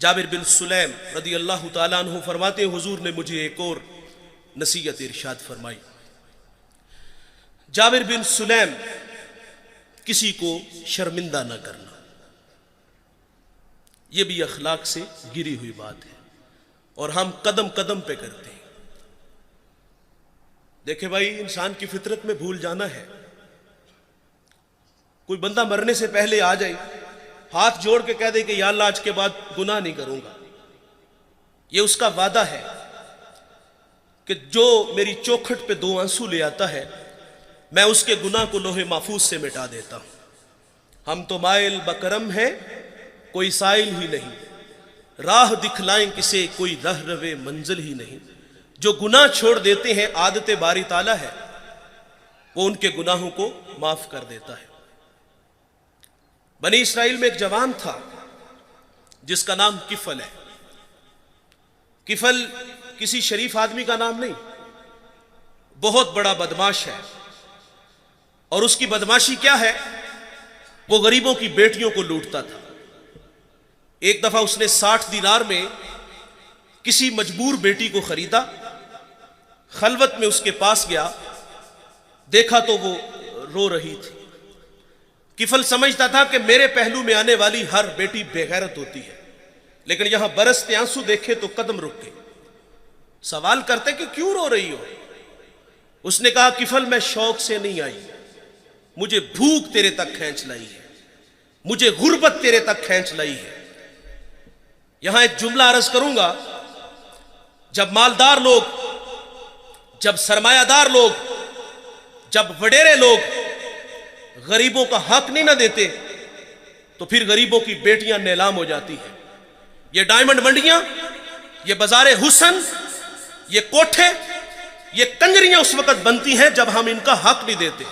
جابر بن سلیم رضی اللہ تعالیٰ عنہ فرماتے ہیں حضور نے مجھے ایک اور نصیحت ارشاد فرمائی. جابر بن سلیم کسی کو شرمندہ نہ کرنا، یہ بھی اخلاق سے گری ہوئی بات ہے اور ہم قدم قدم پہ کرتے ہیں. دیکھیں بھائی، انسان کی فطرت میں بھول جانا ہے. کوئی بندہ مرنے سے پہلے آ جائے، ہاتھ جوڑ کے کہہ دے کہ یا اللہ آج کے بعد گناہ نہیں کروں گا، یہ اس کا وعدہ ہے کہ جو میری چوکھٹ پہ 2 آنسو لے آتا ہے میں اس کے گناہ کو لوح محفوظ سے مٹا دیتا ہوں. ہم تو مائل بکرم ہیں، کوئی سائل ہی نہیں، راہ دکھلائیں کسے کوئی رہ روے منزل ہی نہیں. جو گناہ چھوڑ دیتے ہیں عادت باری تعالیٰ ہے، وہ ان کے گناہوں کو معاف کر دیتا ہے. بنی اسرائیل میں ایک جوان تھا جس کا نام کفل ہے. کفل کسی شریف آدمی کا نام نہیں، بہت بڑا بدماش ہے. اور اس کی بدماشی کیا ہے؟ وہ غریبوں کی بیٹیوں کو لوٹتا تھا. ایک دفعہ اس نے 60 دینار میں کسی مجبور بیٹی کو خریدا، خلوت میں اس کے پاس گیا، دیکھا تو وہ رو رہی تھی. کفل سمجھتا تھا کہ میرے پہلو میں آنے والی ہر بیٹی بے غیرت ہوتی ہے، لیکن یہاں برستے آنسو دیکھے تو قدم رک گئے. سوال کرتے کہ کیوں رو رہی ہو؟ اس نے کہا کفل میں شوق سے نہیں آئی، مجھے بھوک تیرے تک کھینچ لائی ہے، مجھے غربت تیرے تک کھینچ لائی ہے. یہاں ایک جملہ عرض کروں گا، جب مالدار لوگ، جب سرمایہ دار لوگ، جب وڈیرے لوگ غریبوں کا حق نہیں نہ دیتے تو پھر غریبوں کی بیٹیاں نیلام ہو جاتی ہیں. یہ ڈائمنڈ منڈیاں، یہ بازار حسن، یہ کوٹھے، یہ کنجریاں اس وقت بنتی ہیں جب ہم ان کا حق نہیں دیتے.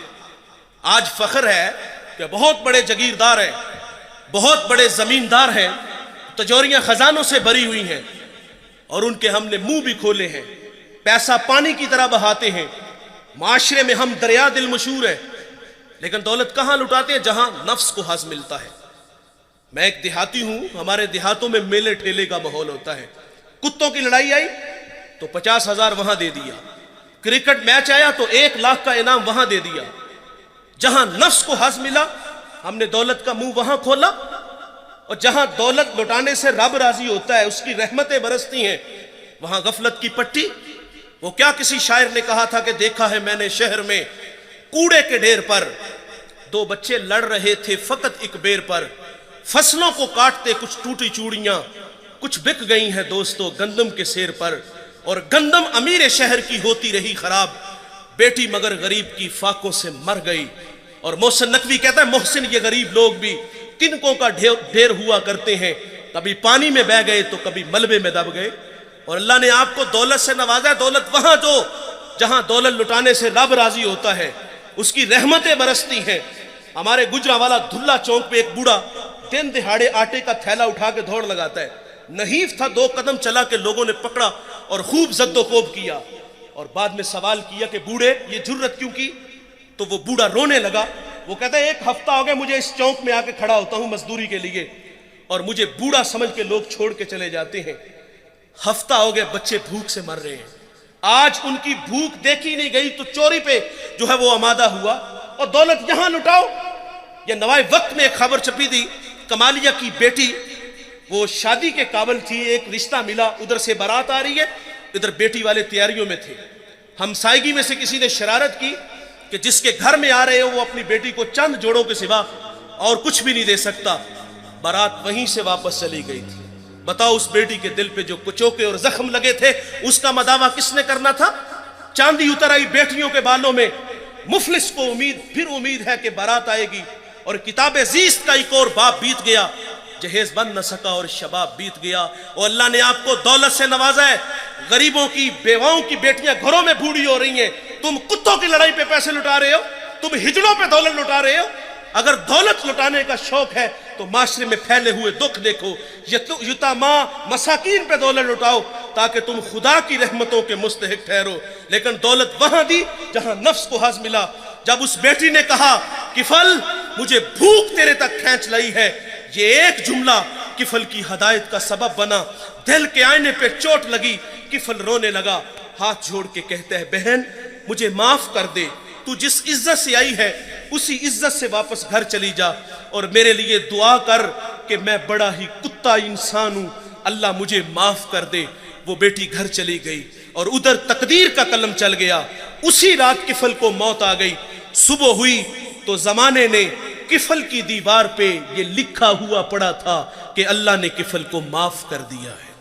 آج فخر ہے کہ بہت بڑے جگیردار ہیں، بہت بڑے زمیندار ہیں، تجوریاں خزانوں سے بھری ہوئی ہیں اور ان کے ہم نے منہ بھی کھولے ہیں، پیسہ پانی کی طرح بہاتے ہیں. معاشرے میں ہم دریا دل مشہور ہیں، لیکن دولت کہاں لٹاتے ہیں؟ جہاں نفس کو حظ ملتا ہے. میں ایک دیہاتی ہوں، ہمارے دیہاتوں میں میلے ٹھیلے کا ماحول ہوتا ہے. کتوں کی لڑائی آئی تو 50,000 وہاں دے دیا، کرکٹ میچ آیا تو 1 لاکھ کا انعام وہاں دے دیا. جہاں نفس کو حظ ملا ہم نے دولت کا منہ وہاں کھولا، اور جہاں دولت لٹانے سے رب راضی ہوتا ہے، اس کی رحمتیں برستی ہیں، وہاں غفلت کی پٹی. وہ کیا کسی شاعر نے کہا تھا کہ دیکھا ہے میں نے شہر میں کوڑے کے ڈھیر پر 2 بچے لڑ رہے تھے فقط ایک بیر پر. فصلوں کو کاٹتے کچھ ٹوٹی چوڑیاں، کچھ بک گئی ہیں دوستو گندم کے سیر پر. اور گندم امیر شہر کی ہوتی رہی خراب، بیٹی مگر غریب کی فاقوں سے مر گئی. اور محسن نقوی کہتا ہے محسن یہ غریب لوگ بھی تنکوں کا ڈھیر ہوا کرتے ہیں، کبھی پانی میں بہ گئے تو کبھی ملبے میں دب گئے. اور اللہ نے آپ کو دولت سے نوازا ہے. دولت وہاں جہاں دولت لٹانے سے رب راضی ہوتا ہے، اس کی رحمتیں برستی ہیں. ہمارے گجرانوالا دھلا چوک پہ ایک بوڑھا دن دہاڑے آٹے کا تھیلا اٹھا کے دوڑ لگاتا ہے. نحیف تھا، 2 قدم چلا کے لوگوں نے پکڑا اور خوب زد و خوب کیا. اور بعد میں سوال کیا کہ بوڑھے یہ جرت کیوں کی؟ تو وہ بوڑھا رونے لگا. وہ کہتا ہے 1 ہفتہ ہو گیا مجھے اس چوک میں آ کے کھڑا ہوتا ہوں مزدوری کے لیے، اور مجھے بوڑھا سمجھ کے لوگ چھوڑ کے چلے جاتے ہیں. ہفتہ ہو گیا بچے بھوک سے مر رہے ہیں. آج ان کی بھوک دیکھی نہیں گئی تو چوری پہ جو ہے وہ آمادہ ہوا. اور دولت یہاں لٹاؤ. یہ نوائے وقت میں ایک خبر چھپی تھی، کمالیہ کی بیٹی وہ شادی کے قابل تھی، ایک رشتہ ملا، ادھر سے بارات آ رہی ہے، ادھر بیٹی والے تیاریوں میں تھے. ہمسائیگی میں سے کسی نے شرارت کی کہ جس کے گھر میں آ رہے ہو وہ اپنی بیٹی کو چند جوڑوں کے سوا اور کچھ بھی نہیں دے سکتا. بارات وہیں سے واپس چلی گئی تھی. بتاؤ اس بیٹی کے دل پہ جو کچوکے اور زخم لگے تھے اس کا مداوع کس نے کرنا تھا؟ چاندی اتر آئی بیٹیوں کے بالوں میں. مفلس کو پھر امید ہے کہ بارات آئے گی، اور کتاب زیست کا ایک اور باب بیت گیا، جہیز بن نہ سکا اور شباب بیت گیا. اور اللہ نے آپ کو دولت سے نوازا ہے. غریبوں کی بیواؤں کی بیٹیاں گھروں میں بوڑھی ہو رہی ہیں، تم کتوں کی لڑائی پہ پیسے لٹا رہے ہو، تم ہجڑوں پہ دولت لٹا رہے ہو. اگر دولت لٹانے کا شوق ہے تو معاشرے میں پھیلے ہوئے دکھ دیکھو. یتاما مساکین پہ دولت لٹاؤ تاکہ تم خدا کی رحمتوں کے مستحق ٹھہرو. لیکن دولت وہاں دی جہاں نفس کو حظ ملا. جب اس بیٹی نے کہا کفل مجھے بھوک تیرے تک کھینچ لائی ہے، یہ ایک جملہ کفل کی ہدایت کا سبب بنا، دل کے آئینے پہ چوٹ لگی، کفل رونے لگا، ہاتھ جوڑ کے کہتا ہے بہن مجھے معاف کر دے، تو جس عزت سے آئی ہے اسی عزت سے واپس گھر چلی جا، اور میرے لیے دعا کر کہ میں بڑا ہی کتا انسان ہوں، اللہ مجھے معاف کر دے۔ وہ بیٹی گھر چلی گئی اور ادھر تقدیر کا قلم چل گیا، اسی رات کفل کو موت آ گئی۔ صبح ہوئی تو زمانے نے کفل کی دیوار پہ یہ لکھا ہوا پڑا تھا کہ اللہ نے کفل کو معاف کر دیا ہے۔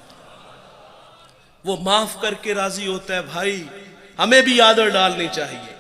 وہ معاف کر کے راضی ہوتا ہے۔ بھائی ہمیں بھی عادت ڈالنی چاہیے۔